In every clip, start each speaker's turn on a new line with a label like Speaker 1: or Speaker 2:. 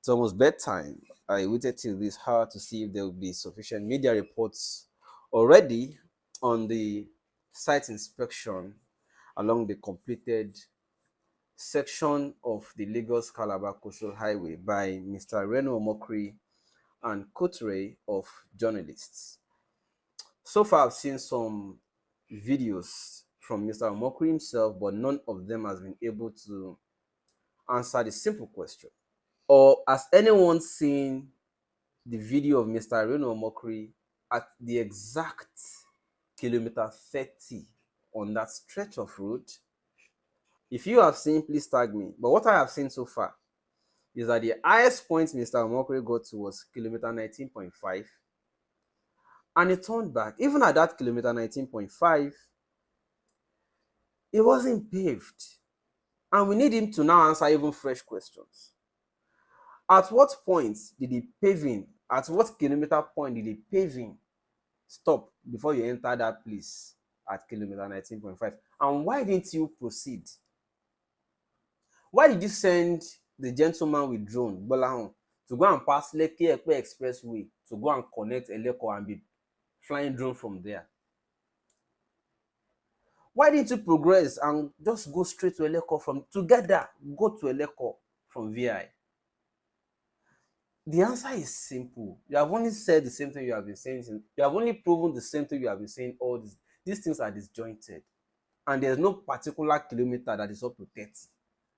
Speaker 1: It's almost bedtime. I waited till this hour to see if there would be sufficient media reports already on the site inspection along the completed section of the Lagos Calabar Coastal Highway by Mr. Reno Omokri and coterie of journalists. So far, I've seen some videos from Mr. Omokri himself, but none of them has been able to answer the simple question. Or has anyone seen the video of Mr. Reno Omokri at the exact kilometer 30 on that stretch of road? If you have seen, please tag me. But what I have seen so far is that the highest point Mr. Omokri got to was kilometer 19.5, and he turned back. Even at that kilometer 19.5, it wasn't paved. And we need him to now answer even fresh questions. At what point did the paving, at what kilometer point did the paving stop before you enter that place at kilometer 19.5? And why didn't you proceed? Why did you send the gentleman with drone, Bolahon, to go and pass Lekki Epe Expressway to go and connect Eleko and be flying drone from there? Why didn't you progress and just go straight to Eleko from together? Go to Eleko from VI. The answer is simple. You have only said the same thing you have been saying. You have only proven the same thing you have been saying. All these things are disjointed, and there's no particular kilometer that is up to 30.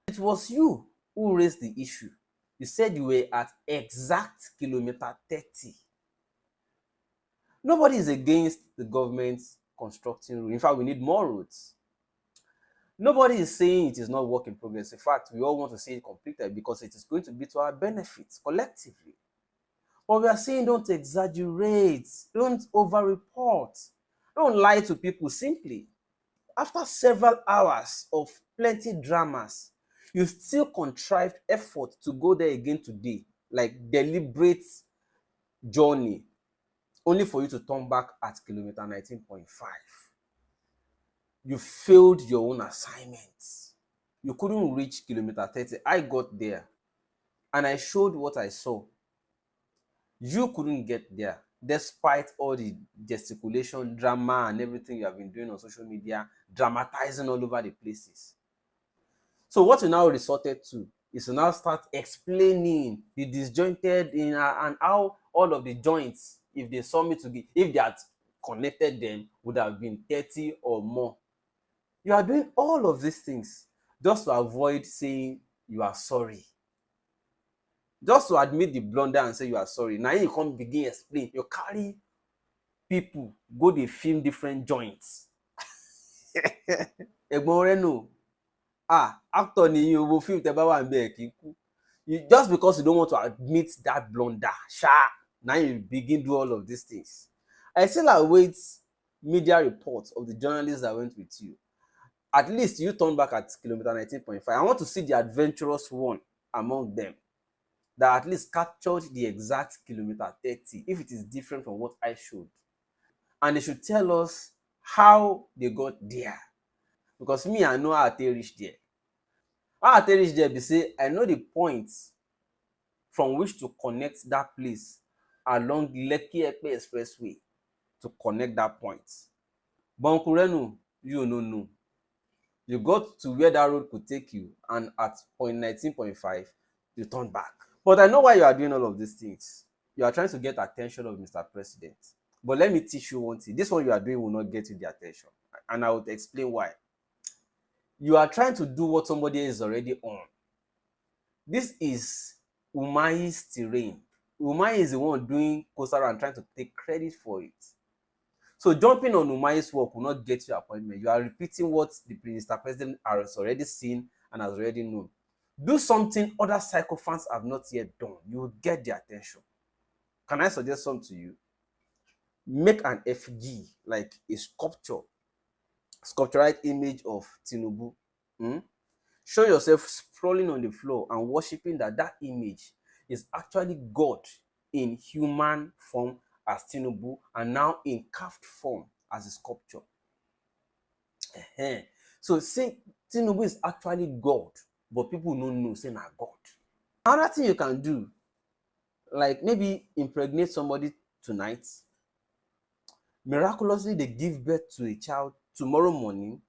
Speaker 1: It was you who raised the issue. You said you were at exact kilometer 30. Nobody is against the government constructing roads. In fact, we need more roads. Nobody is saying it is not work in progress. In fact, we all want to see it completed because it is going to be to our benefit collectively. But we are saying don't exaggerate, don't over-report, don't lie to people simply. After several hours of plenty dramas, you still contrived effort to go there again today, like deliberate journey, only for you to turn back at kilometer 19.5. You failed your own assignments. You couldn't reach kilometer 30. I got there and I showed what I saw. You couldn't get there despite all the gesticulation, drama, and everything you have been doing on social media, dramatizing all over the places. So what you now resorted to is to now start explaining the disjointed in and how all of the joints, if they saw me if they had connected them, would have been 30 or more. You are doing all of these things just to avoid saying you are sorry. Just to admit the blunder and say you are sorry. Now you come begin explain. You carry people, go dey film different joints. Egbon Reno, actor ni yin o, film tẹ́ bá wà ńbẹ̀ kì í kú. Just because you don't want to admit that blunder, now you begin do all of these things. I still await media reports of the journalists that went with you. At least you turn back at kilometer 19.5. I want to see the adventurous one among them that at least captured the exact kilometer 30 if it is different from what I showed. And they should tell us how they got there. Because me, I know how they reach there. How they reach there, be say, I know the points from which to connect that place along Lekki Epe Expressway to connect that point. But Uncle Reno, you know. You got to where that road could take you, and at point 19.5, you turn back. But I know why you are doing all of these things. You are trying to get attention of Mr. President. But let me teach you one thing. This one you are doing will not get you the attention. And I will explain why. You are trying to do what somebody is already on. This is Umahi's terrain. Umahi is the one doing coastal and trying to take credit for it. So jumping on Umahi's work will not get you appointment. You are repeating what the Mr. President has already seen and has already known. Do something other sycophants have not yet done. You will get the attention. Can I suggest something to you? Make an effigy, like a sculptured image of Tinubu. Show yourself sprawling on the floor and worshiping that image is actually God in human form as Tinubu, and now in carved form as a sculpture. So say Tinubu is actually God, but people don't know say na God. Another thing you can do like maybe impregnate somebody tonight, miraculously they give birth to a child tomorrow morning,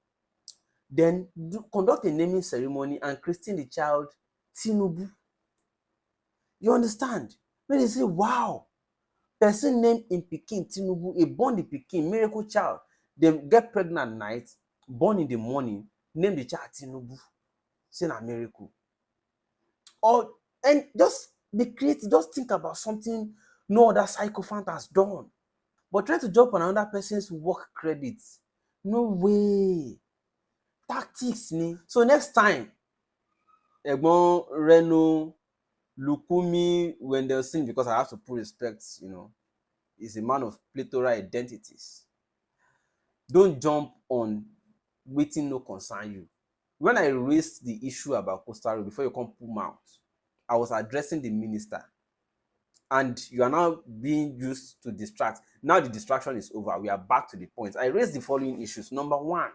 Speaker 1: then conduct a naming ceremony and christen the child Tinubu. You understand? When they say, wow, person name im pikin Tinubu, e born the pikin, miracle child, dem get pregnant night, born in the morning, name the child Tinubu, say na miracle. Or and just be creative, just think about something no other sycophant has done. But try to jump on another person's work credit, no way. Tactics ni. So next time, Egbon Reno, Lukumi, when they'll sing, because I have to put respect, is a man of plethora identities. Don't jump on wetin no concern you. When I raised the issue about Coastal Road, before you come pull mouth, I was addressing the minister, and you are now being used to distract. Now the distraction is over. We are back to the point. I raised the following issues. Number one,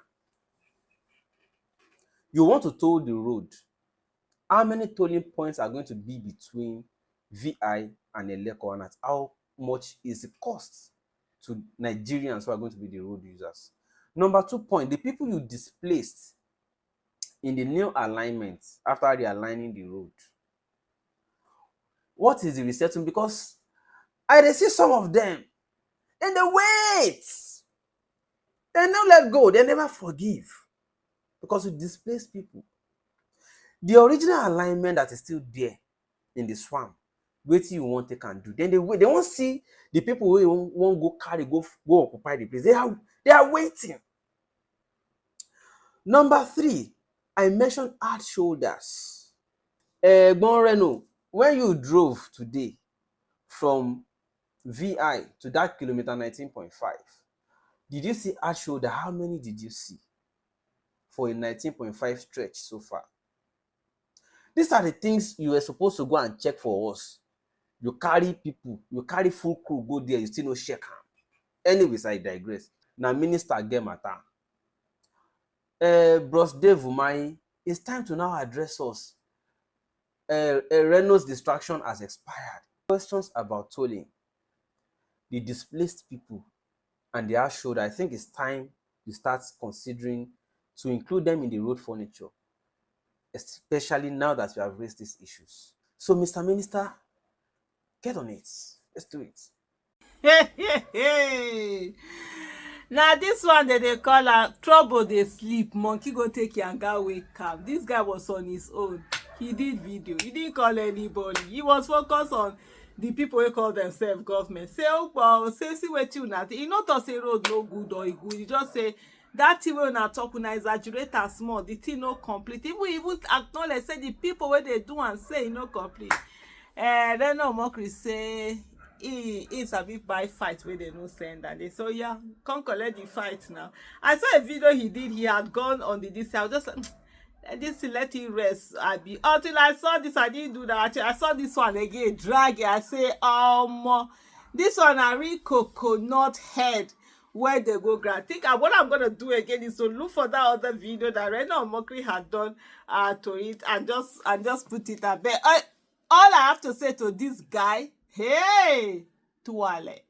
Speaker 1: you want to toll the road. How many tolling points are going to be between VI and Eleko, and at how much is the cost to Nigerians who are going to be the road users? Number 2 point, the people you displaced in the new alignment after realigning the road. What is the resettlement? Because I dey see some of them, and they wait. They no let go. They never forgive, because you displace people. The original alignment that is still there in the swamp, wetin you wan take am do? Then they wait. They wan see the people wey wan go carry go occupy the place. They are waiting. Number 3, I mentioned hard shoulders. Egbon Reno, when you drove today from VI to that kilometer 19.5, did you see hard shoulder? How many did you see for a 19.5 stretch so far? These are the things you were supposed to go and check for us. You carry people, you carry full crew go there, you still no check am. Anyways, I digress. Na minister get matter. Bros Dave Umahi, it's time to now address us. Reno's distraction has expired. Questions about tolling, the displaced people, and their shoulder. I think it's time you start considering to include them in the road furniture, especially now that you have raised these issues. So, Mr. Minister, get on it. Let's do it.
Speaker 2: Now this one that they call am trouble dey sleep, monkey go take yanga wake am. This guy was on his own. He did video, he didn't call anybody. He was focused on the people wey call themselves government. Say oh, say see wetin una think. He no talk say road no good or e good. He just say that thing wey una talk, una exaggerate am small, the thing no complete. Even acknowledge say the people wey dey do am say e no complete. Then Omokri say he sabi buy fight wey dem no send, and they say yeah, come collect the fight now. I saw a video he did. He had gone on the this. I was just like, this let him rest. Until I saw this, I didn't do that. I saw this one again, drag it. I say this one a real coconut head where they go grab. Think what I'm gonna do again is to look for that other video that Reno Omokri had done to it, and just put it up there. All I have to say to this guy, hey, tuale.